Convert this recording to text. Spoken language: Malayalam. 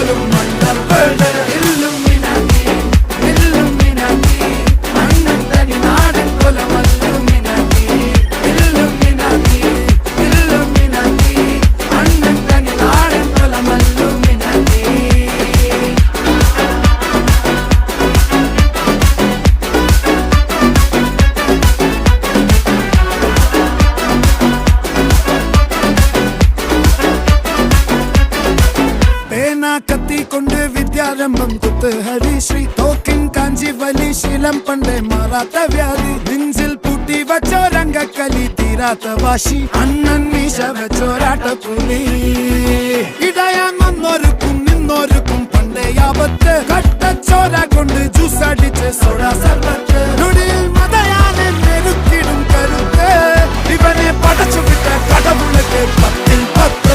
പോലും മണ്ടപ്പേട് ഇല്ലുമിനാറ്റി ഇല്ലുമിനാറ്റി അണ്ണൻ തനി നാടൻ കൊലമല്ലുമിനാറ്റി ഇല്ലുമിനാറ്റി ഇല്ലുമിനാറ്റി അണ്ണൻ തനി നാടൻ കൊലമല്ലുമിനാറ്റി. കത്തി കൊണ്ട് വിദ്യാരംഭം കുത്ത് ഹരിശ്രീ തോക്കിൻ കാഞ്ചി വലി ശീലം പണ്ടേ മാറാത്ത വ്യാധി നെഞ്ചിൽ പൂട്ടി വച്ചോരംഗക്കലി തീരാത്ത വാശി അണ്ണൻ മീശ വെച്ചോരാട്ട പുലി